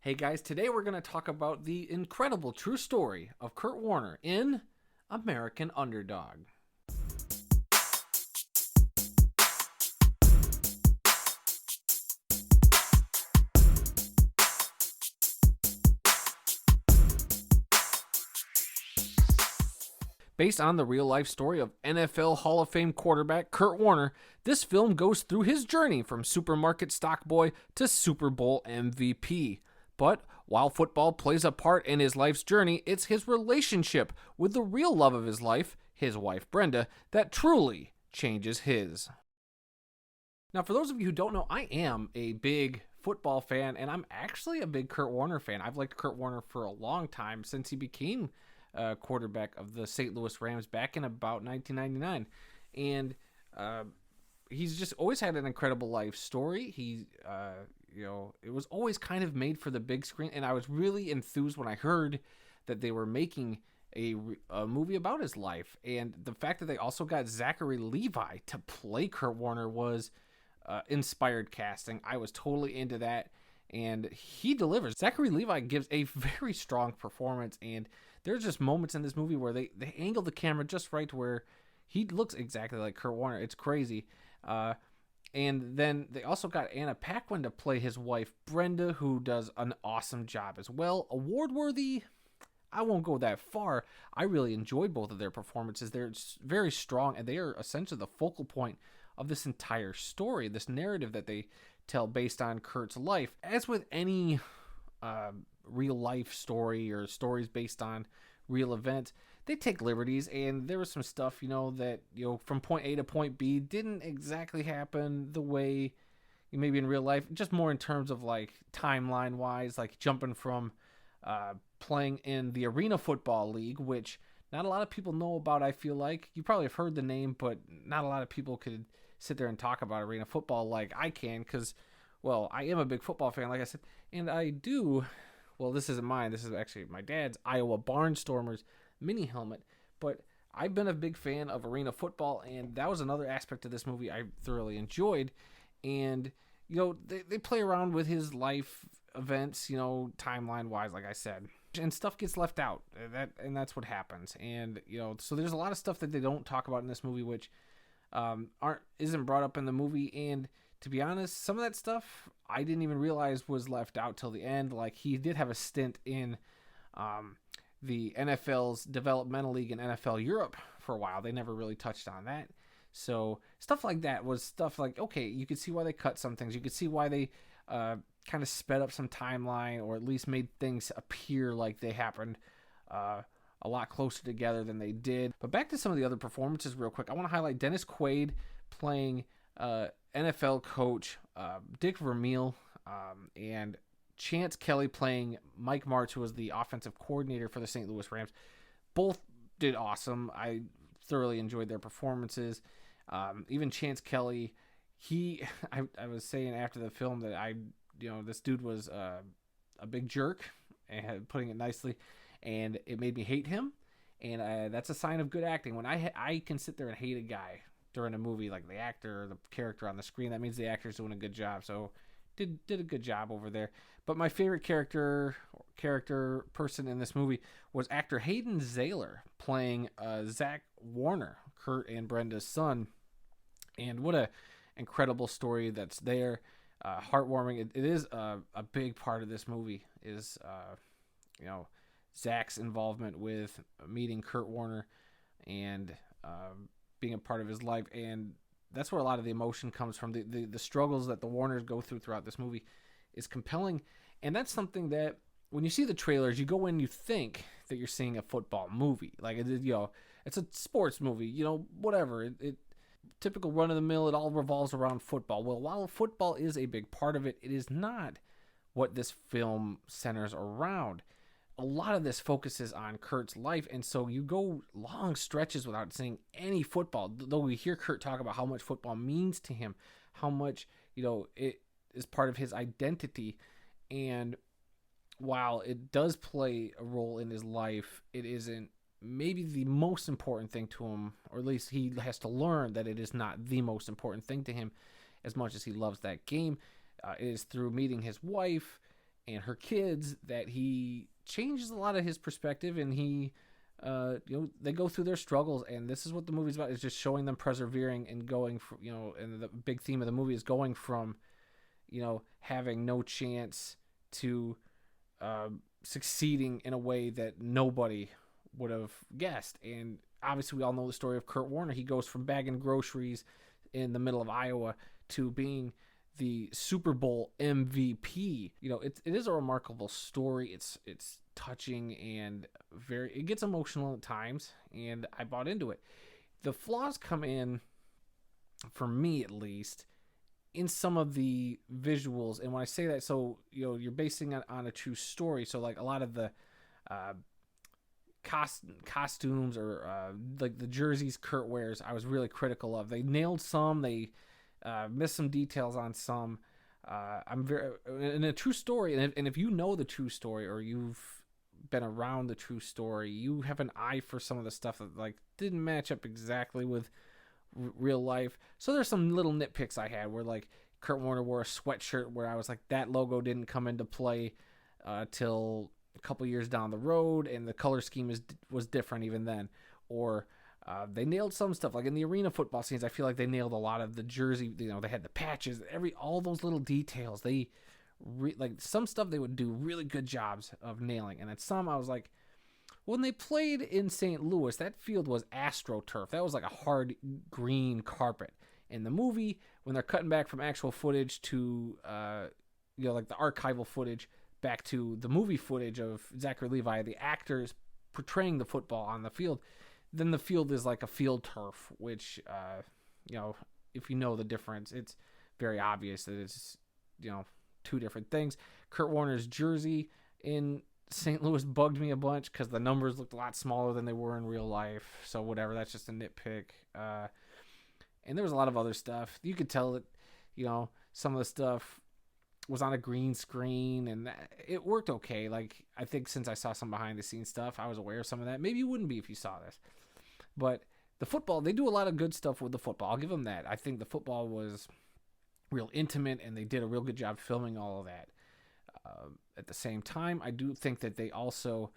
Hey guys, today we're going to talk about the incredible true story of Kurt Warner in American Underdog. Based on the real-life story of NFL Hall of Fame quarterback Kurt Warner, this film goes through his journey from supermarket stock boy to Super Bowl MVP. But while football plays a part in his life's journey, it's his relationship with the real love of his life, his wife Brenda, that truly changes his. Now, for those of you who don't know, I am a big football fan, and I'm actually a big Kurt Warner fan. I've liked Kurt Warner for a long time, since he became quarterback of the St. Louis Rams back in about 1999. And he's just always had an incredible life story. It was always kind of made for the big screen, and I was really enthused when I heard that they were making a movie about his life. And the fact that they also got Zachary Levi to play Kurt Warner was inspired casting. I was totally into that, and he delivers. Zachary Levi gives a very strong performance, and there's just moments in this movie where they angle the camera just right to where he looks exactly like Kurt Warner. It's crazy. And then they also got Anna Paquin to play his wife, Brenda, who does an awesome job as well. Award-worthy, I won't go that far. I really enjoyed both of their performances. They're very strong, and they are essentially the focal point of this entire story, this narrative that they tell based on Kurt's life. As with any real-life story or stories based on real events, they take liberties, and there was some stuff, that, from point A to point B didn't exactly happen the way maybe in real life, just more in terms of, like, timeline-wise, like jumping from playing in the Arena Football League, which not a lot of people know about, I feel like. You probably have heard the name, but not a lot of people could sit there and talk about Arena Football like I can, because, well, I am a big football fan, like I said, and I do, well, this isn't mine, this is actually my dad's Iowa Barnstormers mini helmet, but I've been a big fan of Arena Football, and that was another aspect of this movie I thoroughly enjoyed. And they play around with his life events, timeline wise, like I said, and stuff gets left out, and that's what happens. And so there's a lot of stuff that they don't talk about in this movie, which isn't brought up in the movie. And to be honest, some of that stuff I didn't even realize was left out till the end. Like, he did have a stint in the NFL's developmental league in NFL Europe for a while. They never really touched on that. So stuff like that was stuff like, okay, you could see why they cut some things. You could see why they kind of sped up some timeline, or at least made things appear like they happened a lot closer together than they did. But back to some of the other performances real quick. I want to highlight Dennis Quaid playing NFL coach Dick Vermeil, and Chance Kelly playing Mike Martz, who was the offensive coordinator for the St. Louis Rams. Both did awesome. I thoroughly enjoyed their performances. Even Chance Kelly, I was saying after the film that this dude was a big jerk, and putting it nicely, and it made me hate him. And that's a sign of good acting. When I can sit there and hate a guy during a movie, like the actor or the character on the screen, that means the actor's doing a good job. So did a good job over there. But my favorite character person in this movie was actor Hayden Zahler playing Zach Warner, Kurt and Brenda's son. And what a incredible story that's there. Heartwarming. It is a big part of this movie is Zach's involvement with meeting Kurt Warner and being a part of his life. And that's where a lot of the emotion comes from. The struggles that the Warners go through throughout this movie is compelling. And that's something that when you see the trailers, you go in, you think that you're seeing a football movie. Like, it's a sports movie, whatever. It typical run of the mill, it all revolves around football. Well, while football is a big part of it, it is not what this film centers around. A lot of this focuses on Kurt's life, and so you go long stretches without seeing any football, though we hear Kurt talk about how much football means to him, how much, it is part of his identity. And while it does play a role in his life, it isn't maybe the most important thing to him, or at least he has to learn that it is not the most important thing to him as much as he loves that game. It is through meeting his wife and her kids, that he changes a lot of his perspective, and he, they go through their struggles, and this is what the movie's about, is just showing them persevering and going from, and the big theme of the movie is going from, having no chance to succeeding in a way that nobody would have guessed. And obviously we all know the story of Kurt Warner. He goes from bagging groceries in the middle of Iowa to being the Super Bowl MVP. It is a remarkable story. It's touching and it gets emotional at times, and I bought into it. The flaws come in, for me at least, in some of the visuals. And when I say that, so you're basing it on a true story, so like a lot of the costumes or like the jerseys Kurt wears, I was really critical of. They nailed some, they missed some details on some. I'm very in a true story, and if you know the true story, or you've been around the true story, you have an eye for some of the stuff that like didn't match up exactly with real life. So there's some little nitpicks I had where like Kurt Warner wore a sweatshirt where I was like, that logo didn't come into play till a couple years down the road, and the color scheme was different even then. Or they nailed some stuff, like in the arena football scenes. I feel like they nailed a lot of the jersey. They had the patches, all those little details. They like some stuff they would do really good jobs of nailing, and then some I was like, when they played in St. Louis, that field was AstroTurf. That was like a hard green carpet. In the movie, when they're cutting back from actual footage to like the archival footage back to the movie footage of Zachary Levi, the actors portraying the football on the field, then the field is like a field turf, which, if you know the difference, it's very obvious that it's, two different things. Kurt Warner's jersey in St. Louis bugged me a bunch because the numbers looked a lot smaller than they were in real life. So whatever, that's just a nitpick. And there was a lot of other stuff. You could tell that, some of the stuff was on a green screen, and it worked okay. Like, I think since I saw some behind the scenes stuff, I was aware of some of that. Maybe you wouldn't be if you saw this. But the football, they do a lot of good stuff with the football. I'll give them that. I think the football was real intimate, and they did a real good job filming all of that. At the same time, I do think that they also,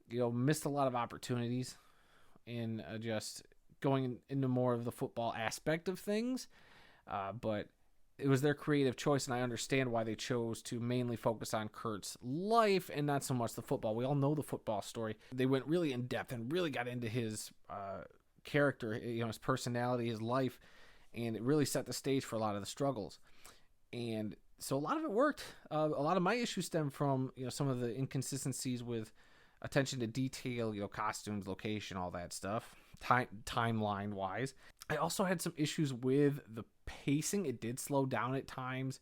missed a lot of opportunities in just going into more of the football aspect of things. But it was their creative choice, and I understand why they chose to mainly focus on Kurt's life and not so much the football. We all know the football story. They went really in depth and really got into his character, his personality, his life, and it really set the stage for a lot of the struggles. And so a lot of it worked. A lot of my issues stem from some of the inconsistencies with attention to detail, costumes, location, all that stuff, timeline wise. I also had some issues with the pacing. It did slow down at times.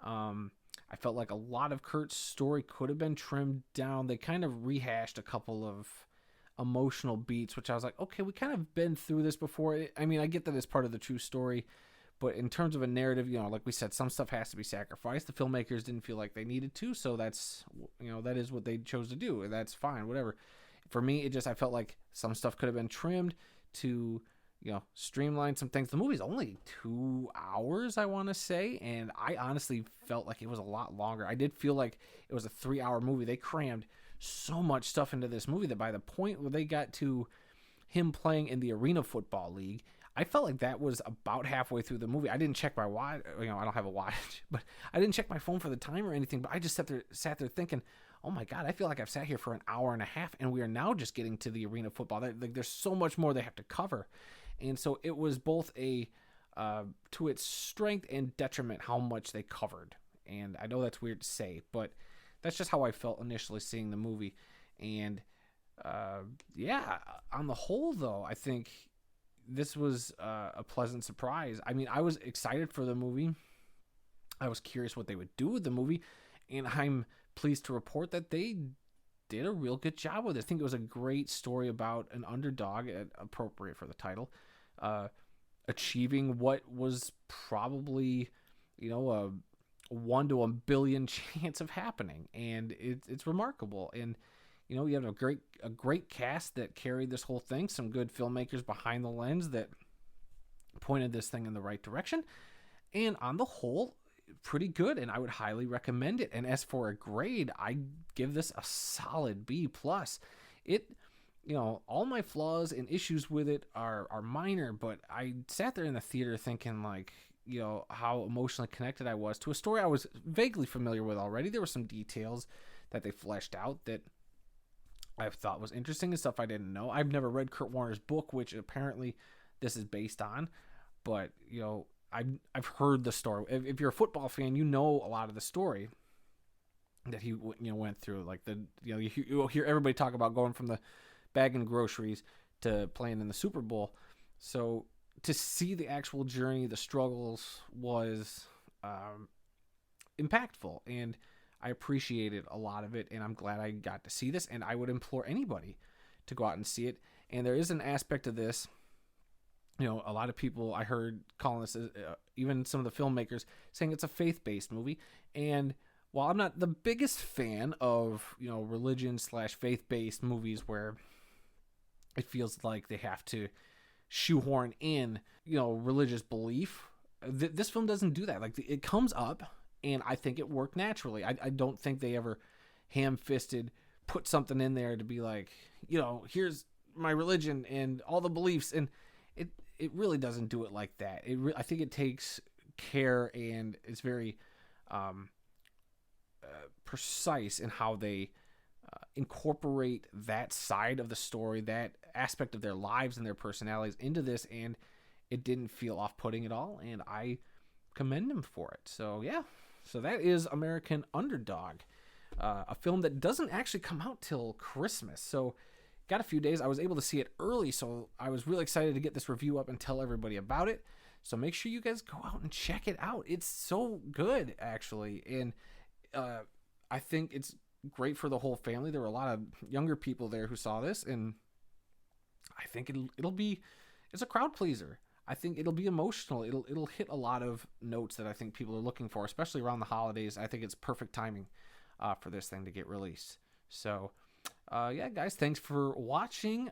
I felt like a lot of Kurt's story could have been trimmed down. They kind of rehashed a couple of emotional beats, which I was like, okay, we kind of been through this before. I mean, I get that it's part of the true story, but in terms of a narrative, like we said, some stuff has to be sacrificed. The filmmakers didn't feel like they needed to, so that's, that is what they chose to do, and that's fine, whatever. For me, I felt like some stuff could have been trimmed to, streamline some things. The movie's only 2 hours, I want to say, and I honestly felt like it was a lot longer. I did feel like it was a 3-hour movie. They crammed so much stuff into this movie that by the point where they got to him playing in the Arena Football League, I felt like that was about halfway through the movie. I didn't check my watch. I don't have a watch, but I didn't check my phone for the time or anything. But I just sat there thinking, oh my God, I feel like I've sat here for an hour and a half, and we are now just getting to the Arena Football. There's so much more they have to cover. And so it was both to its strength and detriment how much they covered. And I know that's weird to say, but that's just how I felt initially seeing the movie. And on the whole, though, I think this was a pleasant surprise. I mean, I was excited for the movie. I was curious what they would do with the movie, and I'm pleased to report that they did a real good job with it. I think it was a great story about an underdog, appropriate for the title, achieving what was probably, a 1 to 1 billion chance of happening, and it's remarkable. And you have a great cast that carried this whole thing, some good filmmakers behind the lens that pointed this thing in the right direction, and on the whole, pretty good, and I would highly recommend it. And as for a grade, I give this a solid B plus. It, all my flaws and issues with it are minor, but I sat there in the theater thinking like, how emotionally connected I was to a story I was vaguely familiar with already. There were some details that they fleshed out that I thought was interesting and stuff I didn't know. I've never read Kurt Warner's book, which apparently this is based on, but I've heard the story. If you're a football fan, you know a lot of the story that he went through. Like you hear everybody talk about going from the bagging groceries to playing in the Super Bowl. So to see the actual journey, the struggles was impactful, and I appreciated a lot of it, and I'm glad I got to see this, and I would implore anybody to go out and see it. And there is an aspect of this, a lot of people I heard calling this, even some of the filmmakers, saying it's a faith-based movie. And while I'm not the biggest fan of, religion/faith-based movies where it feels like they have to shoehorn in, religious belief, this film doesn't do that. Like, it comes up, and I think it worked naturally. I don't think they ever ham-fisted put something in there to be like, here's my religion and all the beliefs, and it really doesn't do it like that. I think it takes care, and it's very precise in how they incorporate that side of the story, that aspect of their lives and their personalities into this, and it didn't feel off-putting at all, and I commend them for it. So yeah, so that is American Underdog, a film that doesn't actually come out till Christmas, so got a few days. I was able to see it early, so I was really excited to get this review up and tell everybody about it. So make sure you guys go out and check it out. It's so good, actually, and I think it's great for the whole family. There were a lot of younger people there who saw this, and I think it's a crowd pleaser. I think it'll be emotional. It'll hit a lot of notes that I think people are looking for, especially around the holidays. I think it's perfect timing for this thing to get released. So, yeah, guys, thanks for watching.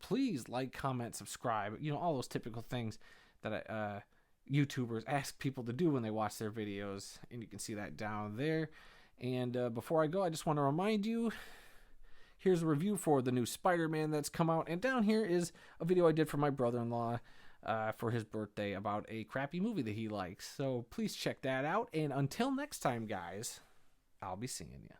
Please like, comment, subscribe. All those typical things that YouTubers ask people to do when they watch their videos, and you can see that down there. And before I go, I just want to remind you, here's a review for the new Spider-Man that's come out, and down here is a video I did for my brother-in-law for his birthday about a crappy movie that he likes. So please check that out, and until next time, guys, I'll be seeing you.